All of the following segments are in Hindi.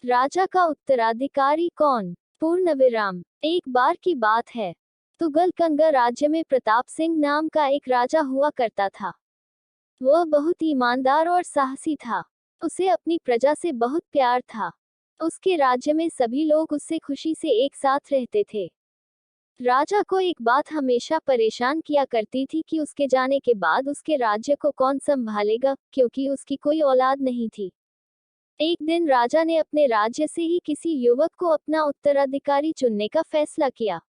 राजा का उत्तराधिकारी कौन? पूर्ण विराम। एक बार की बात है। तुगलकंगा राज्य में प्रताप सिंह नाम का एक राजा हुआ करता था। वह बहुत ईमानदार और साहसी था। उसे अपनी प्रजा से बहुत प्यार था। उसके राज्य में सभी लोग उससे खुशी से एक साथ रहते थे। राजा को एक बात हमेशा परेशान किया करती थी कि उसके जाने के बाद उसके राज्य को कौन संभालेगा, क्योंकि उसकी कोई औलाद नहीं थी। एक दिन राजा ने अपने राज्य से ही किसी युवक को अपना उत्तराधिकारी चुनने का फैसला किया।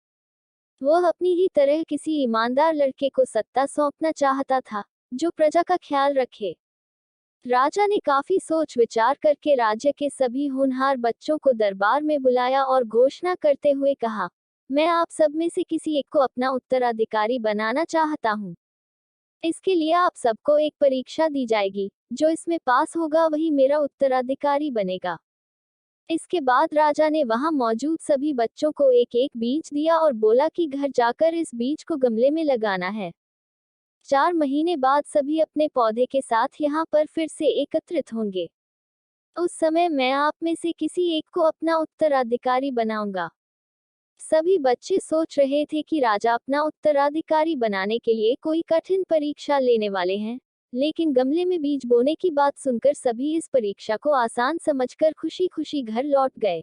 वह अपनी ही तरह किसी ईमानदार लड़के को सत्ता सौंपना चाहता था, जो प्रजा का ख्याल रखे। राजा ने काफी सोच विचार करके राज्य के सभी होनहार बच्चों को दरबार में बुलाया और घोषणा करते हुए कहा, मैं आप सब में से किसी एक को अपना उत्तराधिकारी बनाना चाहता हूँ। इसके लिए आप सबको एक परीक्षा दी जाएगी। जो इसमें पास होगा वही मेरा उत्तराधिकारी बनेगा। इसके बाद राजा ने वहां मौजूद सभी बच्चों को एक एक बीज दिया और बोला कि घर जाकर इस बीज को गमले में लगाना है। 4 महीने बाद सभी अपने पौधे के साथ यहाँ पर फिर से एकत्रित होंगे। उस समय मैं आप में से किसी एक को अपना उत्तराधिकारी बनाऊंगा। सभी बच्चे सोच रहे थे कि राजा अपना उत्तराधिकारी बनाने के लिए कोई कठिन परीक्षा लेने वाले हैं, लेकिन गमले में बीज बोने की बात सुनकर सभी इस परीक्षा को आसान समझकर खुशी खुशी घर लौट गए।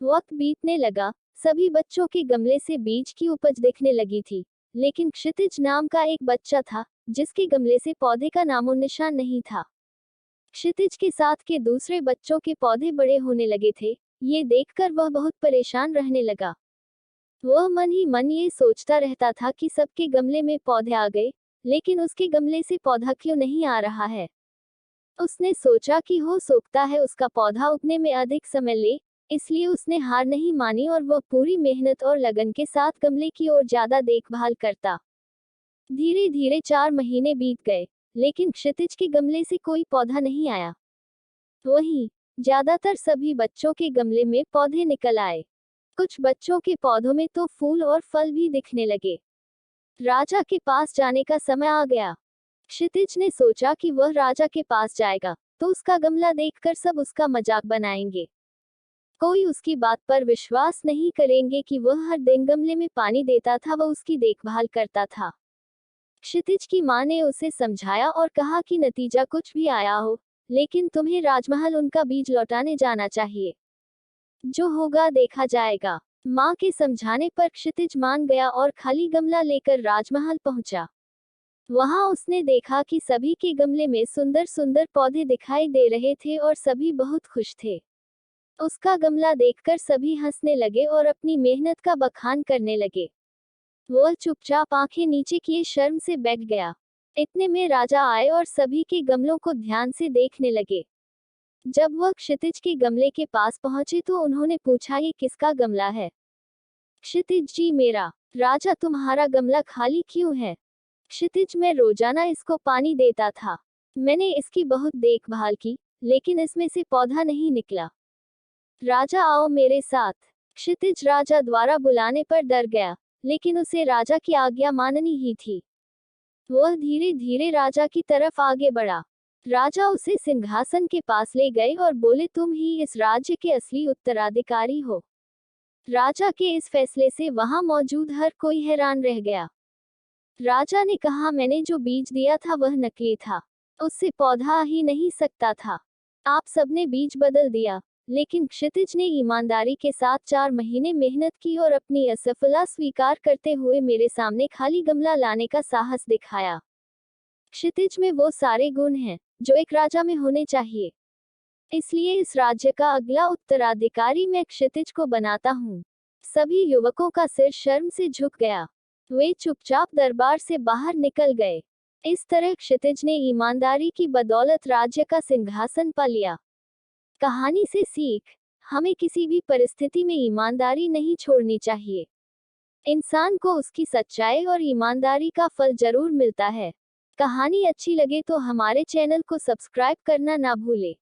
वक्त बीतने लगा। सभी बच्चों के गमले से बीज की उपज दिखने लगी थी, लेकिन क्षितिज नाम का एक बच्चा था, जिसके गमले से पौधे का नामो निशान नहीं था। क्षितिज के साथ के दूसरे बच्चों के पौधे बड़े होने लगे थे। ये देखकर वह बहुत परेशान रहने लगा। वह मन ही मन ये सोचता रहता था कि सबके गमले में पौधे आ गए, लेकिन उसके गमले से पौधा क्यों नहीं आ रहा है। उसने सोचा कि हो सकता है उसका पौधा उगने में अधिक समय ले, इसलिए उसने हार नहीं मानी और वह पूरी मेहनत और लगन के साथ गमले की ओर ज्यादा देखभाल करता। धीरे धीरे 4 महीने बीत गए, लेकिन क्षितिज के गमले से कोई पौधा नहीं आया। वहीं ज्यादातर सभी बच्चों के गमले में पौधे निकल आए। कुछ बच्चों के पौधों में तो फूल और फल भी दिखने लगे। राजा के पास जाने का समय आ गया। क्षितिज ने सोचा कि वह राजा के पास जाएगा तो उसका गमला देखकर सब उसका मजाक बनाएंगे। कोई उसकी बात पर विश्वास नहीं करेंगे कि वह हर दिन गमले में पानी देता था, वह उसकी देखभाल करता था। क्षितिज की मां ने उसे समझाया और कहा कि नतीजा कुछ भी आया हो, लेकिन तुम्हें राजमहल उनका बीज लौटाने जाना चाहिए। जो होगा देखा जाएगा। माँ के समझाने पर क्षितिज मान गया और खाली गमला लेकर राजमहल पहुंचा। वहां उसने देखा कि सभी के गमले में सुंदर सुंदर पौधे दिखाई दे रहे थे और सभी बहुत खुश थे। उसका गमला देखकर सभी हंसने लगे और अपनी मेहनत का बखान करने लगे। वह चुपचाप आंखें नीचे किए शर्म से बैठ गया। इतने में राजा आए और सभी के गमलों को ध्यान से देखने लगे। जब वह क्षितिज के गमले के पास पहुंचे तो उन्होंने पूछा, ये किसका गमला है? क्षितिज जी मेरा। राजा तुम्हारा गमला खाली क्यों है? क्षितिज मैं रोजाना इसको पानी देता था। मैंने इसकी बहुत देखभाल की, लेकिन इसमें से पौधा नहीं निकला। राजा आओ मेरे साथ। क्षितिज राजा द्वारा बुलाने पर डर गया, लेकिन उसे राजा की आज्ञा माननी ही थी। वह धीरे धीरे राजा की तरफ आगे बढ़ा। राजा उसे सिंहासन के पास ले गए और बोले, तुम ही इस राज्य के असली उत्तराधिकारी हो। राजा के इस फैसले से वहां मौजूद हर कोई हैरान रह गया। राजा ने कहा, मैंने जो बीज दिया था वह नकली था, उससे पौधा आ ही नहीं सकता था। आप सबने बीज बदल दिया। लेकिन क्षितिज ने ईमानदारी के साथ 4 महीने मेहनत की और अपनी असफलता स्वीकार करते हुए मेरे सामने खाली गमला लाने का साहस दिखाया। क्षितिज में वो सारे गुण हैं जो एक राजा में होने चाहिए। इसलिए इस राज्य का अगला उत्तराधिकारी मैं क्षितिज को बनाता हूँ। सभी युवकों का सिर शर्म से झुक गया। वे चुपचाप दरबार से बाहर निकल गए। इस तरह क्षितिज ने ईमानदारी की बदौलत राज्य का सिंहासन पा लिया। कहानी से सीख, हमें किसी भी परिस्थिति में ईमानदारी नहीं छोड़नी चाहिए। इंसान को उसकी सच्चाई और ईमानदारी का फल जरूर मिलता है। कहानी अच्छी लगे तो हमारे चैनल को सब्सक्राइब करना ना भूले।